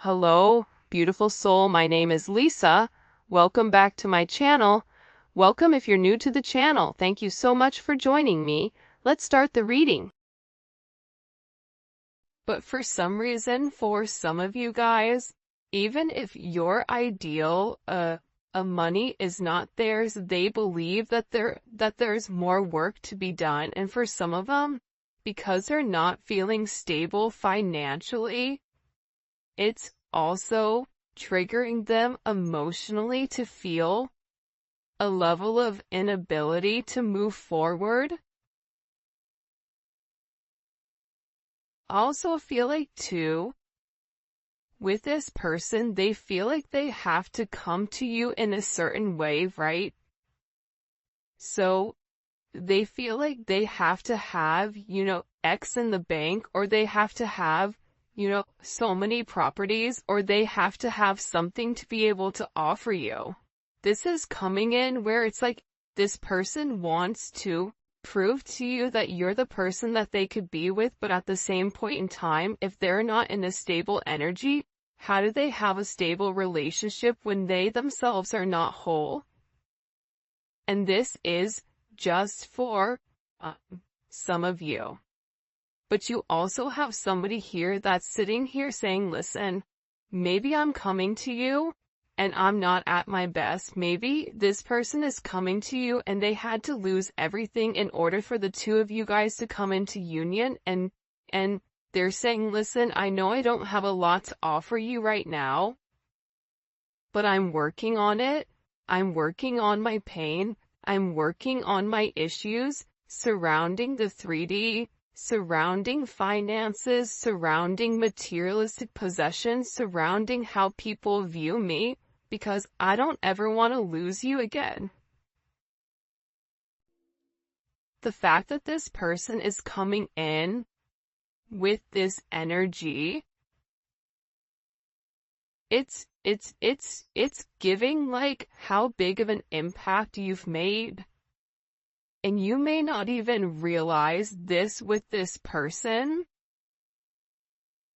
Hello, beautiful soul. My name is Lisa. Welcome back to my channel. Welcome if you're new to the channel. Thank you so much for joining me. Let's start the reading. But for some reason, for some of you guys, even if your ideal money is not theirs, they believe that there's more work to be done. And for some of them, because they're not feeling stable financially, it's also triggering them emotionally to feel a level of inability to move forward. I also feel like too, with this person, they feel like they have to come to you in a certain way, right? So they feel like they have to have, X in the bank, or they have to have, so many properties, or they have to have something to be able to offer you. This is coming in where it's like this person wants to prove to you that you're the person that they could be with, but at the same point in time, if they're not in a stable energy, how do they have a stable relationship when they themselves are not whole? And this is just for some of you. But you also have somebody here that's sitting here saying, listen, maybe I'm coming to you and I'm not at my best. Maybe this person is coming to you and they had to lose everything in order for the two of you guys to come into union, and they're saying, listen, I know I don't have a lot to offer you right now, but I'm working on it. I'm working on my pain. I'm working on my issues surrounding the 3D, surrounding finances, surrounding materialistic possessions, surrounding how people view me, because I don't ever want to lose you again. The fact that this person is coming in with this energy, it's giving like how big of an impact you've made. And you may not even realize this with this person,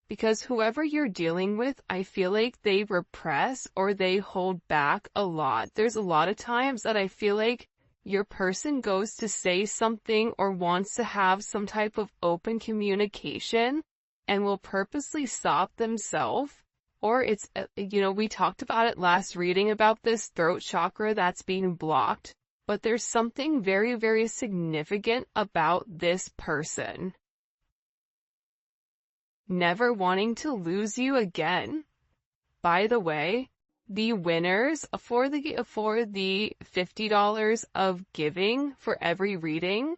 because whoever you're dealing with, I feel like they repress or they hold back a lot. There's a lot of times that I feel like your person goes to say something or wants to have some type of open communication and will purposely stop themselves. Or it's, we talked about it last reading about this throat chakra that's being blocked. But there's something very, very significant about this person never wanting to lose you again. By the way, the winners for the $50 of giving for every reading,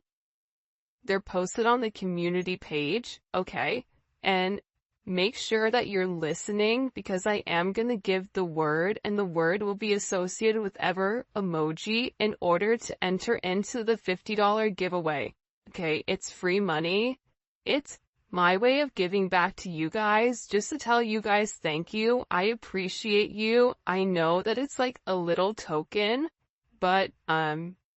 they're posted on the community page, okay? And make sure that you're listening, because I am going to give the word, and the word will be associated with ever emoji in order to enter into the $50 giveaway. Okay, it's free money. It's my way of giving back to you guys, just to tell you guys thank you. I appreciate you. I know that it's like a little token, but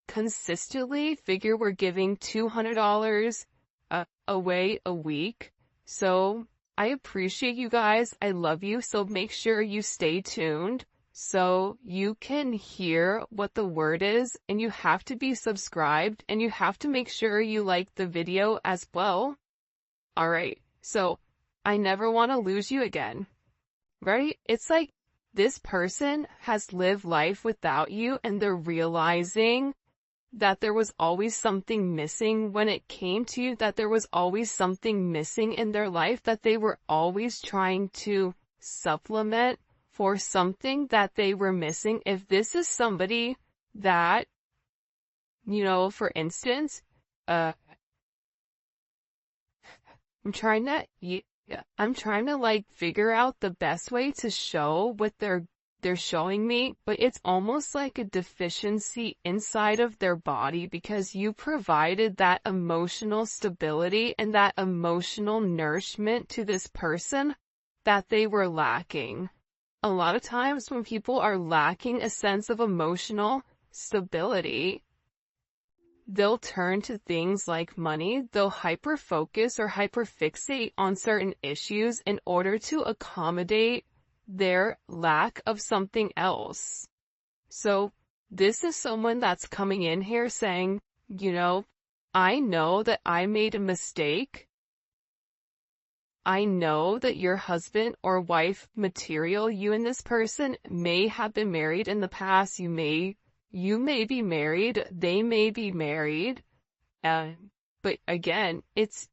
consistently figure we're giving $200 away a week. So I appreciate you guys. I love you. So make sure you stay tuned so you can hear what the word is, and you have to be subscribed, and you have to make sure you like the video as well. All right. So I never want to lose you again, right? It's like this person has lived life without you, and they're realizing that there was always something missing when it came to you, that there was always something missing in their life, that they were always trying to supplement for something that they were missing. If this is somebody that, for instance, I'm trying to like figure out the best way to show what they're showing me, but it's almost like a deficiency inside of their body, because you provided that emotional stability and that emotional nourishment to this person that they were lacking. A lot of times when people are lacking a sense of emotional stability, they'll turn to things like money. They'll hyper-focus or hyper-fixate on certain issues in order to accommodate their lack of something else. So this is someone that's coming in here saying, you know, I know that I made a mistake. I know that your husband or wife material, you and this person may have been married in the past. You may be married. They may be married. But again, it's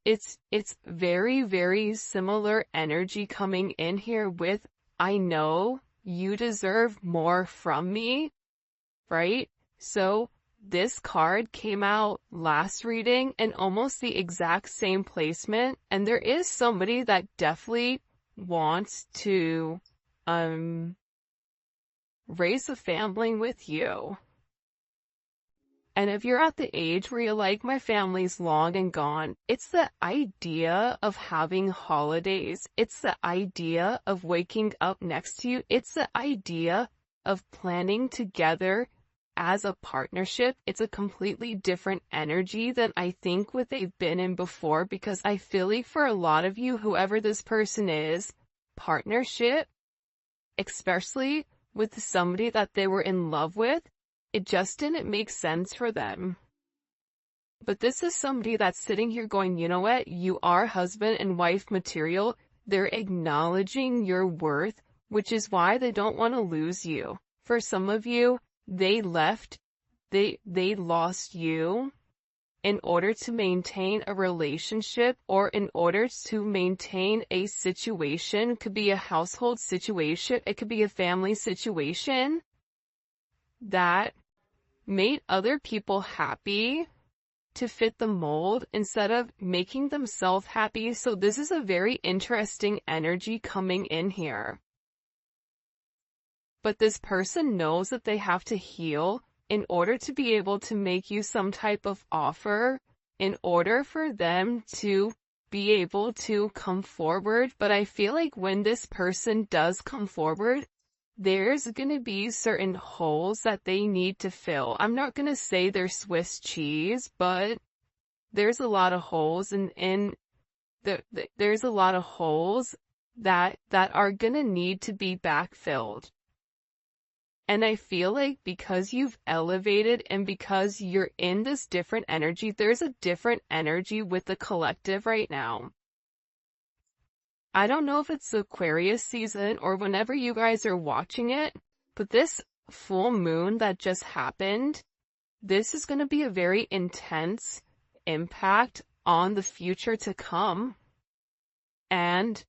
very, very similar energy coming in here with, I know you deserve more from me, right? So this card came out last reading and almost the exact same placement. And there is somebody that definitely wants to, raise a family with you. And if you're at the age where you're like, my family's long and gone, it's the idea of having holidays. It's the idea of waking up next to you. It's the idea of planning together as a partnership. It's a completely different energy than I think what they've been in before, because I feel like for a lot of you, whoever this person is, partnership, especially with somebody that they were in love with, it just didn't make sense for them. But this is somebody that's sitting here going, you know what? You are husband and wife material. They're acknowledging your worth, which is why they don't want to lose you. For some of you, they left, they lost you in order to maintain a relationship or in order to maintain a situation. It could be a household situation. It could be a family situation that made other people happy to fit the mold instead of making themselves happy. So this is a very interesting energy coming in here. But this person knows that they have to heal in order to be able to make you some type of offer, in order for them to be able to come forward. But I feel like when this person does come forward, there's going to be certain holes that they need to fill. I'm not going to say they're Swiss cheese, but there's a lot of holes there's a lot of holes that are going to need to be backfilled. And I feel like because you've elevated and because you're in this different energy, there's a different energy with the collective right now. I don't know if it's Aquarius season or whenever you guys are watching it, but this full moon that just happened, this is going to be a very intense impact on the future to come. And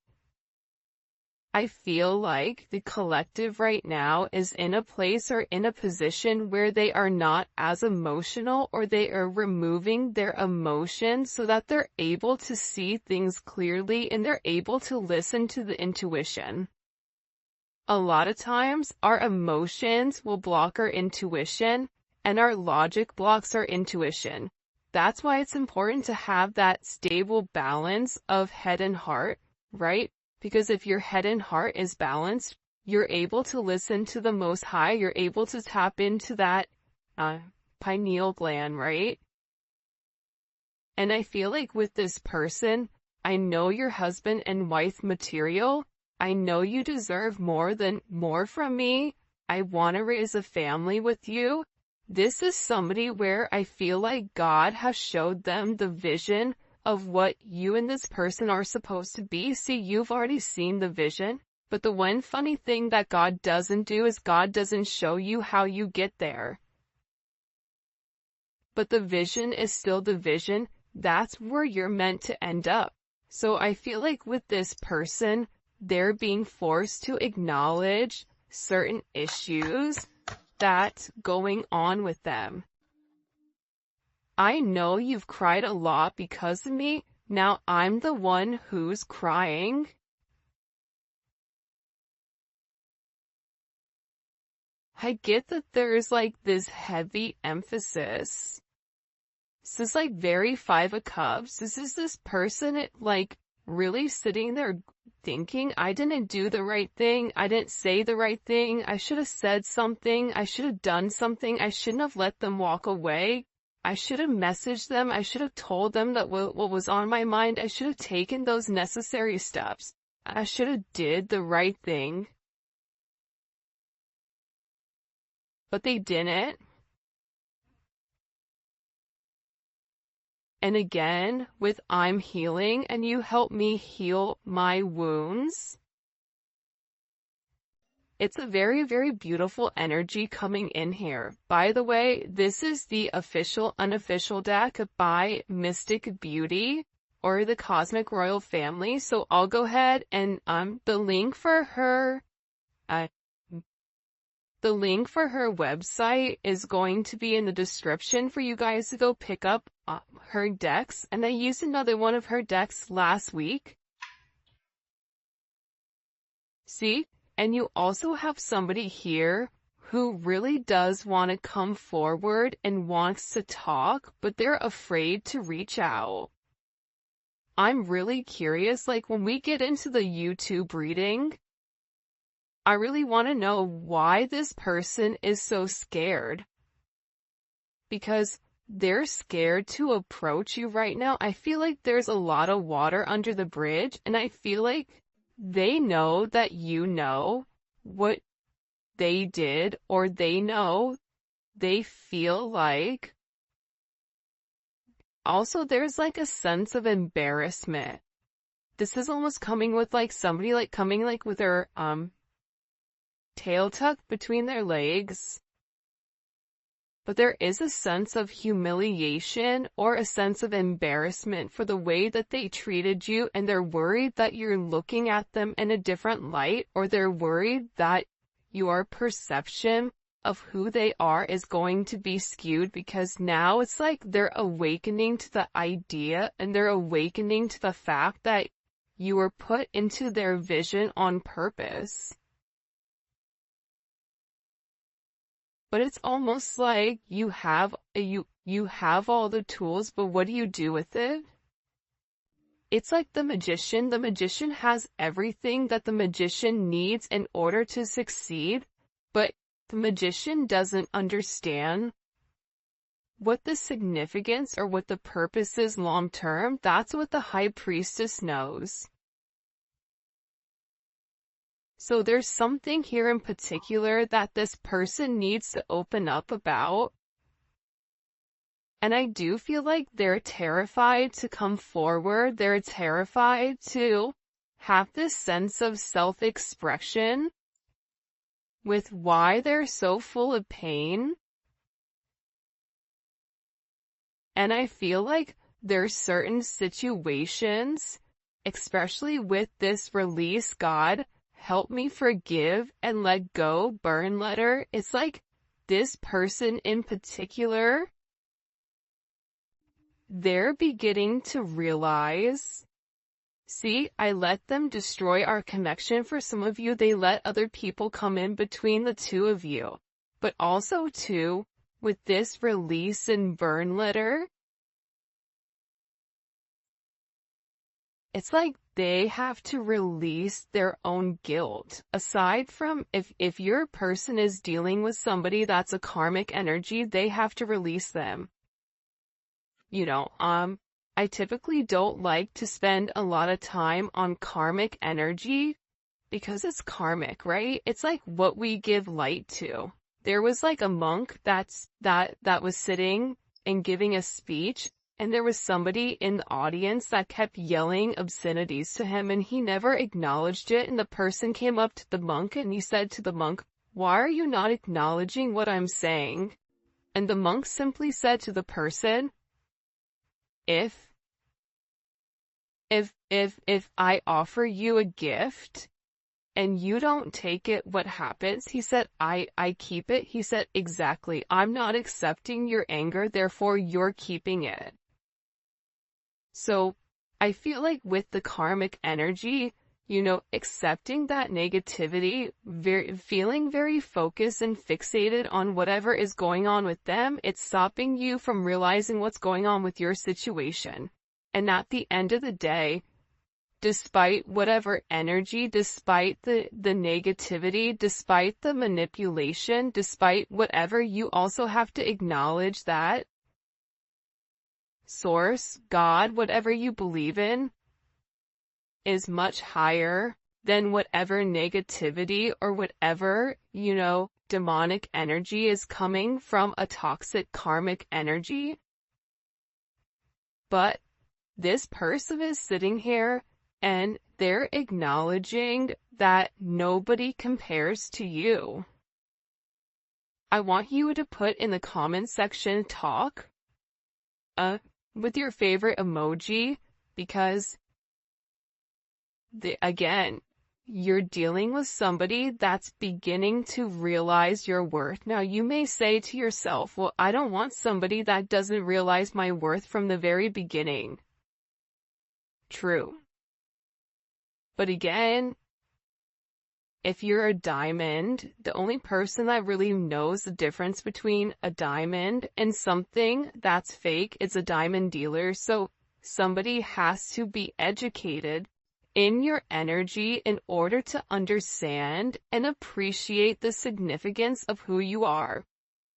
I feel like the collective right now is in a place or in a position where they are not as emotional, or they are removing their emotions so that they're able to see things clearly and they're able to listen to the intuition. A lot of times our emotions will block our intuition and our logic blocks our intuition. That's why it's important to have that stable balance of head and heart, right? Because if your head and heart is balanced, you're able to listen to the Most High. You're able to tap into that pineal gland, right? And I feel like with this person, I know you're husband and wife material. I know you deserve more from me. I want to raise a family with you. This is somebody where I feel like God has showed them the vision of what you and this person are supposed to be. See, you've already seen the vision, but the one funny thing that God doesn't do is God doesn't show you how you get there. But the vision is still the vision. That's where you're meant to end up. So I feel like with this person, they're being forced to acknowledge certain issues that's going on with them. I know you've cried a lot because of me. Now I'm the one who's crying. I get that there's like this heavy emphasis. This is like very Five of Cups. This is this person like really sitting there thinking, I didn't do the right thing. I didn't say the right thing. I should have said something. I should have done something. I shouldn't have let them walk away. I should have messaged them. I should have told them that what was on my mind. I should have taken those necessary steps. I should have did the right thing. but they didn't. And again, with I'm healing and you help me heal my wounds. It's a very, very beautiful energy coming in here. By the way, this is the official unofficial deck by Mystic Beauty or the Cosmic Royal Family. So I'll go ahead and the link for her website is going to be in the description for you guys to go pick up her decks. And I used another one of her decks last week. See? And you also have somebody here who really does want to come forward and wants to talk, but they're afraid to reach out. I'm really curious, like when we get into the YouTube reading, I really want to know why this person is so scared. Because they're scared to approach you right now. I feel like there's a lot of water under the bridge, and I feel like they know that you know what they did, or they know, they feel like. Also, there's like a sense of embarrassment. This is almost coming with like somebody like coming like with their tail tucked between their legs. But there is a sense of humiliation or a sense of embarrassment for the way that they treated you, and they're worried that you're looking at them in a different light, or they're worried that your perception of who they are is going to be skewed, because now it's like they're awakening to the idea and they're awakening to the fact that you were put into their vision on purpose. But it's almost like you have all the tools, but what do you do with it? It's like the magician. The magician has everything that the magician needs in order to succeed, but the magician doesn't understand what the significance or what the purpose is long term. That's what the high priestess knows. So there's something here in particular that this person needs to open up about. And I do feel like they're terrified to come forward. They're terrified to have this sense of self-expression with why they're so full of pain. And I feel like there's certain situations, especially with this release, God, help me forgive and let go burn letter. It's like this person in particular, they're beginning to realize, see, I let them destroy our connection. For some of you, they let other people come in between the two of you. But also too, with this release and burn letter, it's like they have to release their own guilt. Aside from if your person is dealing with somebody that's a karmic energy, they have to release them. You know, I typically don't like to spend a lot of time on karmic energy because it's karmic, right? It's like what we give light to. There was like a monk that was sitting and giving a speech, and there was somebody in the audience that kept yelling obscenities to him, and he never acknowledged it. And the person came up to the monk and he said to the monk, "Why are you not acknowledging what I'm saying?" And the monk simply said to the person, if I offer you a gift and you don't take it, what happens? He said, I keep it. He said, exactly. I'm not accepting your anger, therefore you're keeping it. So I feel like with the karmic energy, you know, accepting that negativity, feeling very focused and fixated on whatever is going on with them, it's stopping you from realizing what's going on with your situation. And at the end of the day, despite whatever energy, despite the negativity, despite the manipulation, despite whatever, you also have to acknowledge that Source, God, whatever you believe in, is much higher then whatever negativity or whatever, demonic energy is coming from a toxic karmic energy. But this person is sitting here and they're acknowledging that nobody compares to you. I want you to put in the comment section talk with your favorite emoji, because again, you're dealing with somebody that's beginning to realize your worth. Now, you may say to yourself, well, I don't want somebody that doesn't realize my worth from the very beginning. True. But again, if you're a diamond, the only person that really knows the difference between a diamond and something that's fake is a diamond dealer. So somebody has to be educated in your energy in order to understand and appreciate the significance of who you are.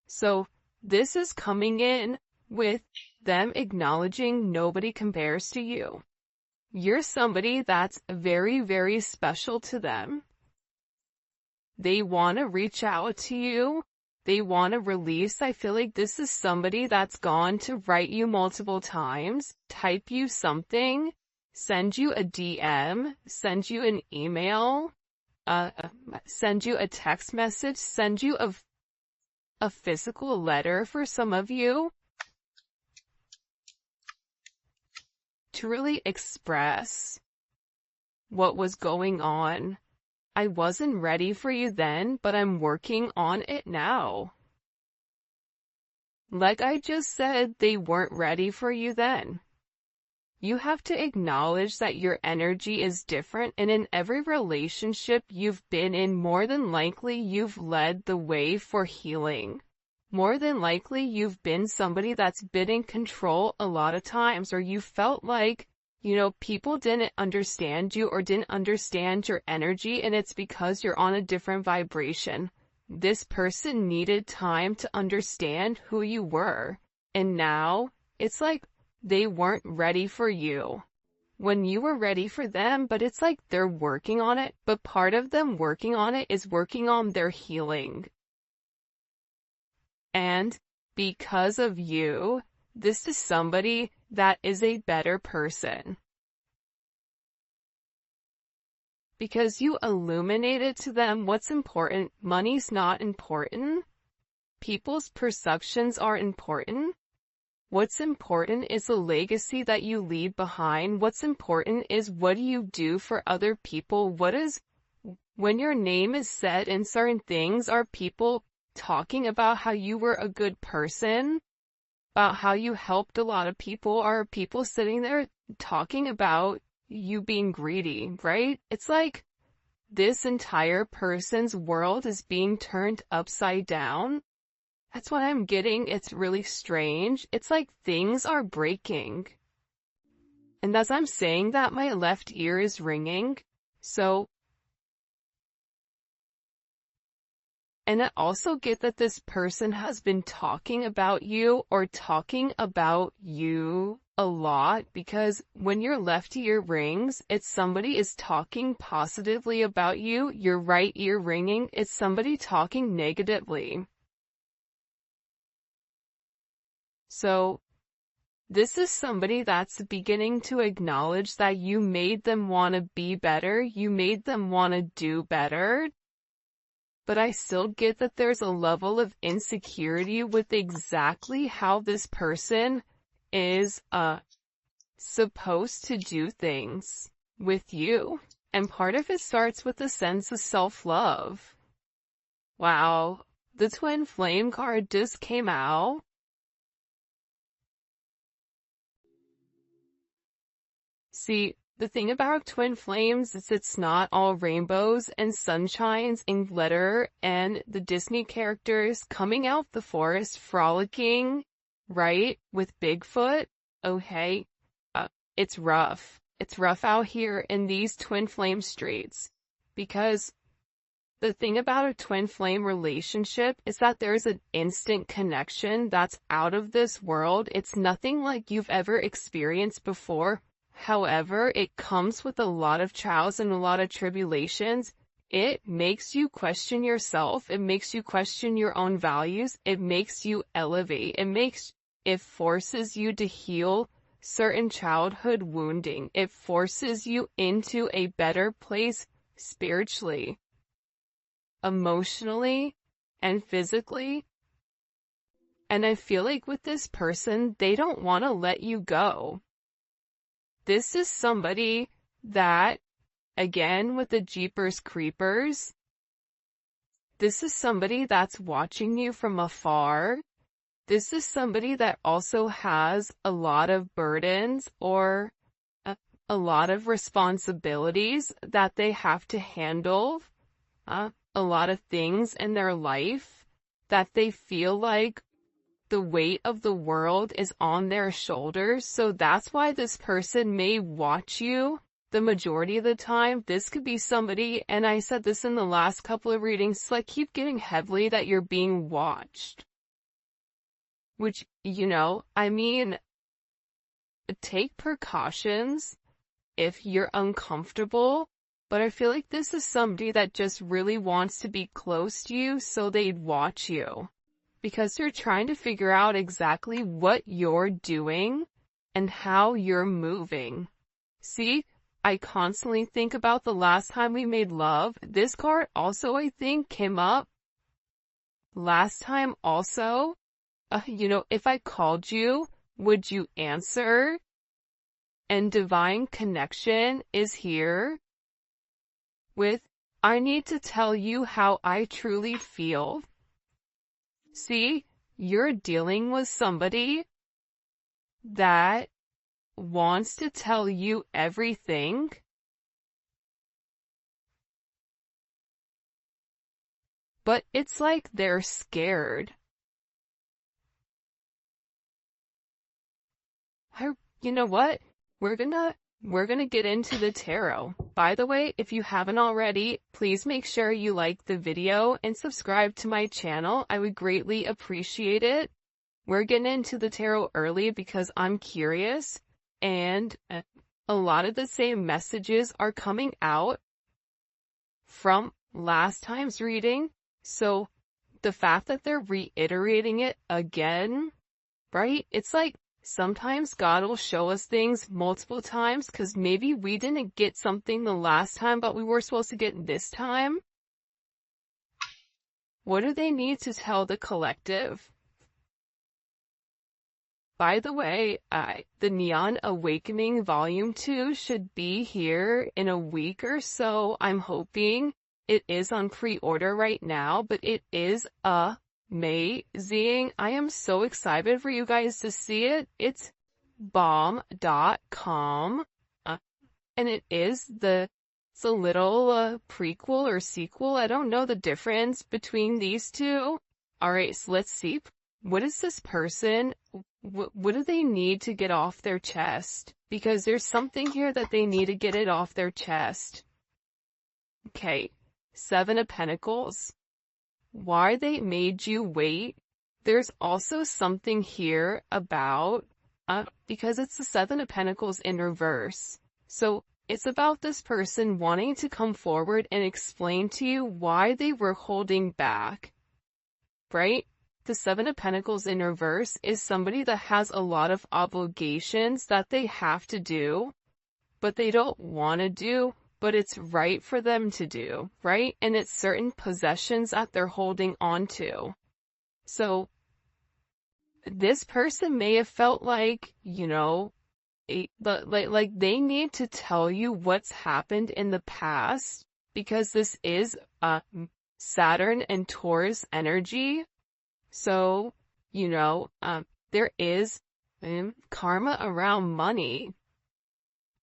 So this is coming in with them acknowledging nobody compares to you. You're somebody that's very, very special to them. They want to reach out to you. They want to release. I feel like this is somebody that's gone to write you multiple times, type you something, send you a DM, send you an email, send you a text message, send you a physical letter for some of you, to really express what was going on. I wasn't ready for you then, but I'm working on it now. Like I just said, they weren't ready for you then. You have to acknowledge that your energy is different, and in every relationship you've been in, more than likely you've led the way for healing. More than likely you've been somebody that's been in control a lot of times, or you felt like, people didn't understand you or didn't understand your energy, and it's because you're on a different vibration. This person needed time to understand who you were, and now it's like they weren't ready for you when you were ready for them, but it's like they're working on it. But part of them working on it is working on their healing. And because of you, this is somebody that is a better person. Because you illuminated to them what's important. Money's not important. People's perceptions are important. What's important is the legacy that you leave behind. What's important is what do you do for other people? When your name is said in certain things, are people talking about how you were a good person? About how you helped a lot of people? Are people sitting there talking about you being greedy, right? It's like this entire person's world is being turned upside down. That's what I'm getting. It's really strange. It's like things are breaking. And as I'm saying that, my left ear is ringing. And I also get that this person has been talking about you or talking about you a lot, because when your left ear rings, it's somebody is talking positively about you. Your right ear ringing, it's somebody talking negatively. So this is somebody that's beginning to acknowledge that you made them want to be better. You made them want to do better. But I still get that there's a level of insecurity with exactly how this person is supposed to do things with you. And part of it starts with a sense of self-love. Wow, the twin flame card just came out. See, the thing about twin flames is it's not all rainbows and sunshines and glitter and the Disney characters coming out the forest frolicking, right, with Bigfoot. Okay, it's rough. It's rough out here in these twin flame streets, because the thing about a twin flame relationship is that there's an instant connection that's out of this world. It's nothing like you've ever experienced before. However, it comes with a lot of trials and a lot of tribulations. It makes you question yourself. It makes you question your own values. It makes you elevate. It forces you to heal certain childhood wounding. It forces you into a better place spiritually, emotionally, and physically. And I feel like with this person, they don't want to let you go. This is somebody that, again, with the Jeepers Creepers, this is somebody that's watching you from afar. This is somebody that also has a lot of burdens or a lot of responsibilities that they have to handle, a lot of things in their life that they feel like the weight of the world is on their shoulders. So that's why this person may watch you the majority of the time. This could be somebody, and I said this in the last couple of readings, like keep getting heavily that you're being watched. Which, I mean, take precautions if you're uncomfortable, but I feel like this is somebody that just really wants to be close to you, so they'd watch you. Because they're trying to figure out exactly what you're doing and how you're moving. See, I constantly think about the last time we made love. This card also, I think, came up last time also. If I called you, would you answer? And divine connection is here with, I need to tell you how I truly feel. See, you're dealing with somebody that wants to tell you everything, but it's like they're scared. You know what? We're gonna get into the tarot. By the way, if you haven't already, please make sure you like the video and subscribe to my channel. I would greatly appreciate it. We're getting into the tarot early because I'm curious, and a lot of the same messages are coming out from last time's reading. So the fact that they're reiterating it again, right? It's like sometimes God will show us things multiple times because maybe we didn't get something the last time, but we were supposed to get this time. What do they need to tell the collective? By the way, the Neon Awakening Volume 2 should be here in a week or so, I'm hoping. It is on pre-order right now, but it is amazing. I am so excited for you guys to see it. It's bomb.com, and it's a little prequel or sequel. I don't know the difference between these two. Alright, so let's see. What is this person? What do they need to get off their chest? Because there's something here that they need to get it off their chest. Okay, 7 of Pentacles. Why they made you wait? There's also something here about, because it's the 7 of Pentacles in reverse. So it's about this person wanting to come forward and explain to you why they were holding back, right? The 7 of Pentacles in reverse is somebody that has a lot of obligations that they have to do, but they don't want to do, but it's right for them to do, right? And it's certain possessions that they're holding on to. So this person may have felt like, like they need to tell you what's happened in the past, because this is Saturn and Taurus energy. So, there is karma around money.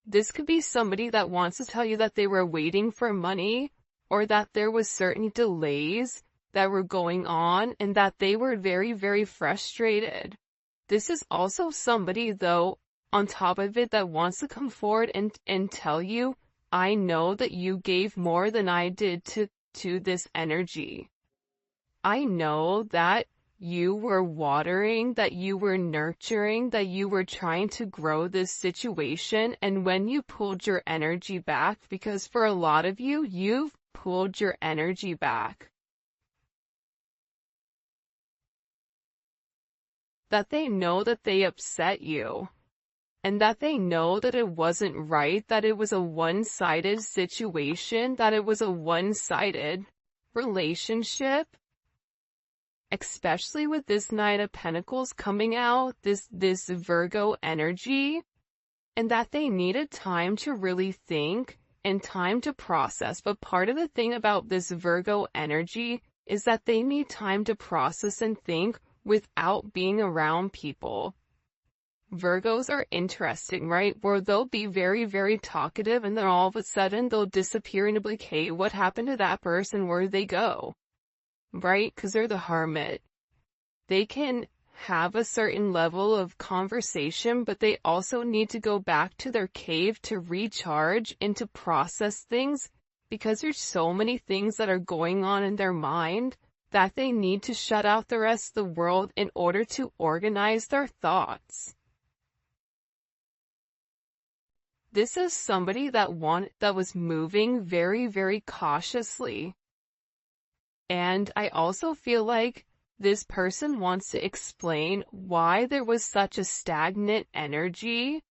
This could be somebody that wants to tell you that they were waiting for money, or that there was certain delays that were going on and that they were very, very frustrated. This is also somebody, though, on top of it, that wants to come forward and tell you, I know that you gave more than I did to this energy. I know that you were watering, that you were nurturing, that you were trying to grow this situation, and when you pulled your energy back, because for a lot of you, you've pulled your energy back, that they know that they upset you, and that they know that it wasn't right, that it was a one-sided situation, that it was a one-sided relationship, especially with this Knight of Pentacles coming out, this Virgo energy, and that they needed time to really think and time to process. But part of the thing about this Virgo energy is that they need time to process and think without being around people. Virgos are interesting, right? Where they'll be very, very talkative, and then all of a sudden they'll disappear and be like, hey, what happened to that person? Where'd they go? Right? Because they're the hermit. They can have a certain level of conversation, but they also need to go back to their cave to recharge and to process things, because there's so many things that are going on in their mind that they need to shut out the rest of the world in order to organize their thoughts. This is somebody that was moving very, very cautiously. And I also feel like this person wants to explain why there was such a stagnant energy,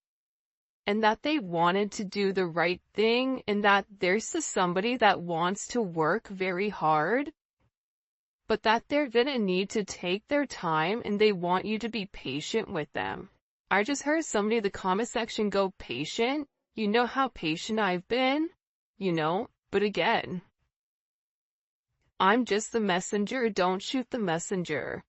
and that they wanted to do the right thing, and that there's somebody that wants to work very hard, but that they're gonna need to take their time, and they want you to be patient with them. I just heard somebody in the comment section go, patient? You know how patient I've been? You know? But again, I'm just the messenger, don't shoot the messenger.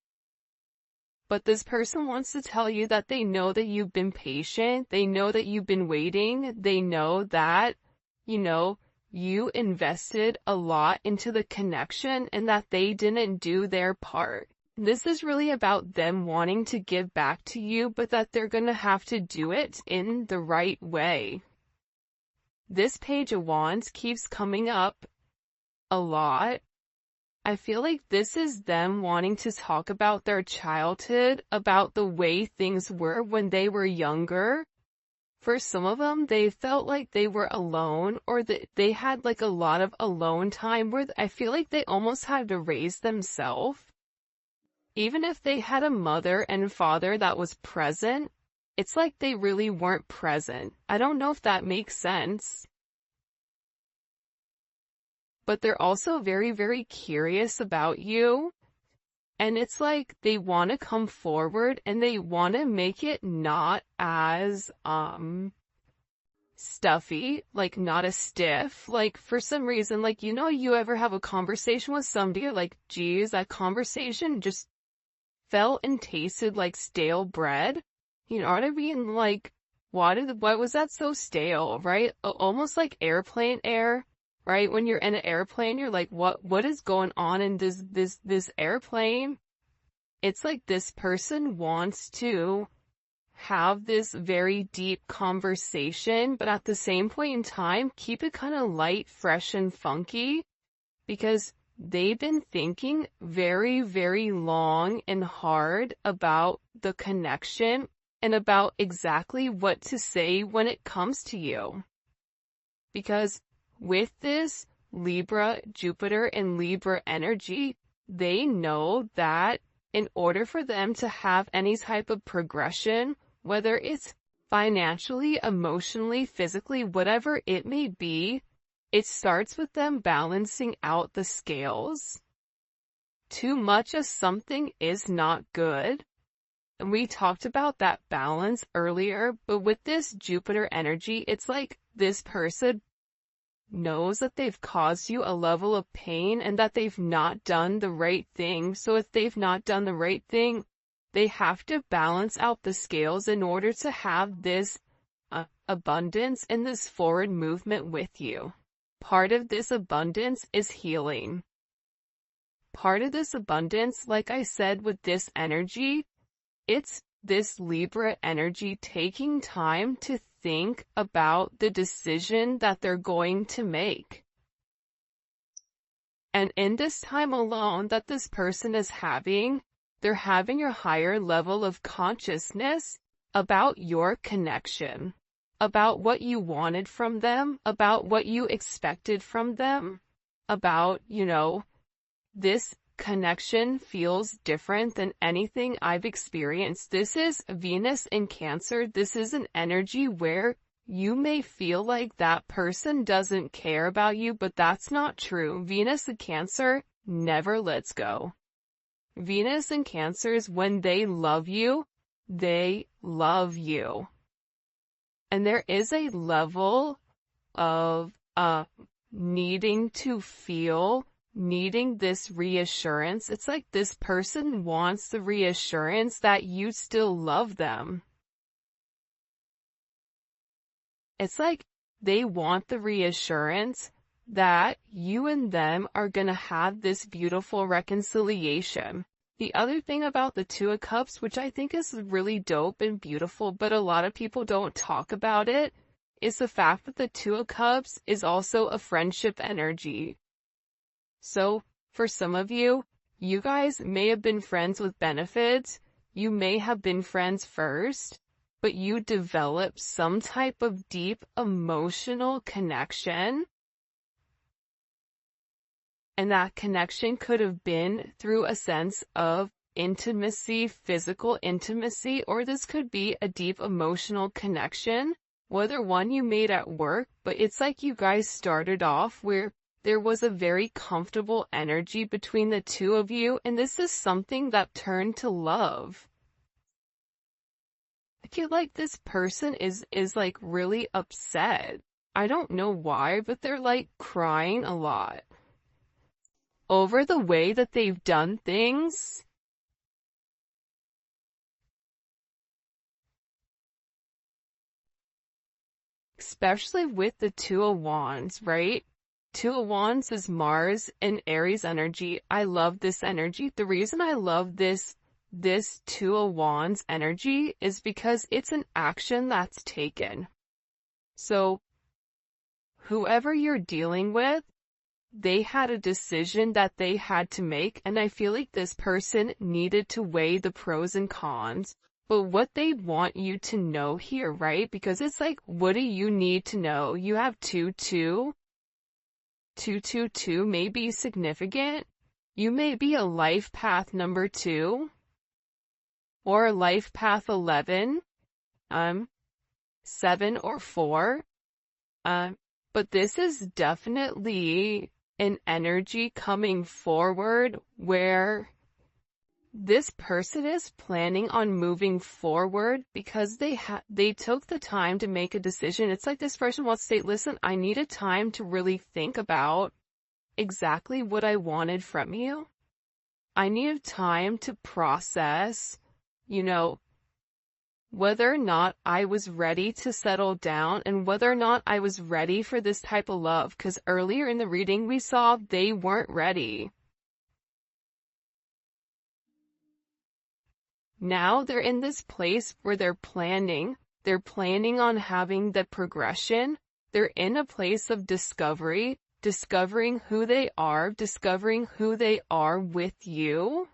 But this person wants to tell you that they know that you've been patient, they know that you've been waiting, they know that, you invested a lot into the connection and that they didn't do their part. This is really about them wanting to give back to you, but that they're gonna have to do it in the right way. This Page of Wands keeps coming up a lot. I feel like this is them wanting to talk about their childhood, about the way things were when they were younger. For some of them, they felt like they were alone, or that they had like a lot of alone time where I feel like they almost had to raise themselves. Even if they had a mother and father that was present, it's like they really weren't present. I don't know if that makes sense. But they're also very, very curious about you. And it's like they want to come forward and they want to make it not as, stuffy, like not as stiff. Like for some reason, like, you ever have a conversation with somebody, you're like, geez, that conversation just felt and tasted like stale bread. You know what I mean? Like, why was that so stale, right? Almost like airplane air. Right? When you're in an airplane, you're like, what is going on in this airplane? It's like this person wants to have this very deep conversation, but at the same point in time, keep it kind of light, fresh, and funky, because they've been thinking very, very long and hard about the connection and about exactly what to say when it comes to you. Because with this Libra, Jupiter, and Libra energy, they know that in order for them to have any type of progression, whether it's financially, emotionally, physically, whatever it may be, it starts with them balancing out the scales. Too much of something is not good. And we talked about that balance earlier, but with this Jupiter energy, it's like this person knows that they've caused you a level of pain and that they've not done the right thing. So if they've not done the right thing, they have to balance out the scales in order to have this abundance and this forward movement with you. Part of this abundance is healing. Part of this abundance, like I said, with this energy, it's this Libra energy taking time to think about the decision that they're going to make. And in this time alone that this person is having, they're having a higher level of consciousness about your connection, about what you wanted from them, about what you expected from them, about, this connection feels different than anything I've experienced. This is Venus in Cancer. This is an energy where you may feel like that person doesn't care about you, but that's not true. Venus in Cancer never lets go. Venus in Cancers, when they love you, they love you. And there is a level of needing to feel, needing this reassurance. It's like this person wants the reassurance that you still love them. It's like they want the reassurance that you and them are gonna have this beautiful reconciliation. The other thing about the Two of Cups, which I think is really dope and beautiful, but a lot of people don't talk about it, is the fact that the Two of Cups is also a friendship energy. So, for some of you, you guys may have been friends with benefits, you may have been friends first, but you develop some type of deep emotional connection. And that connection could have been through a sense of intimacy, physical intimacy, or this could be a deep emotional connection, whether one you made at work, but it's like you guys started off where there was a very comfortable energy between the two of you, and this is something that turned to love. I feel like this person is like really upset. I don't know why, but they're like crying a lot over the way that they've done things. Especially with the Two of Wands, right? Two of Wands is Mars and Aries energy. I love this energy. The reason I love this Two of Wands energy is because it's an action that's taken. So, whoever you're dealing with, they had a decision that they had to make, and I feel like this person needed to weigh the pros and cons. But what they want you to know here, right? Because it's like, what do you need to know? You have 2-2. 2-2-2 may be significant. You may be a life path number 2. Or life path 11. 7 or 4. But this is definitely an energy coming forward where this person is planning on moving forward because they took the time to make a decision. It's like this person wants to say, listen, I needed time to really think about exactly what I wanted from you. I needed time to process, whether or not I was ready to settle down and whether or not I was ready for this type of love. Because earlier in the reading we saw they weren't ready. Now they're in this place where they're planning on having the progression. They're in a place of discovery, discovering who they are with you,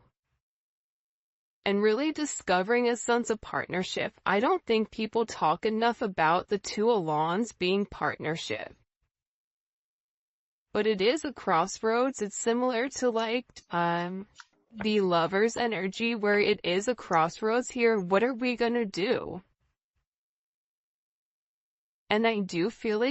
and really discovering a sense of partnership. I don't think people talk enough about the Two of Wands being partnership. But it is a crossroads. It's similar to the Lover's energy, where it is a crossroads here. What are we gonna do? And I do feel like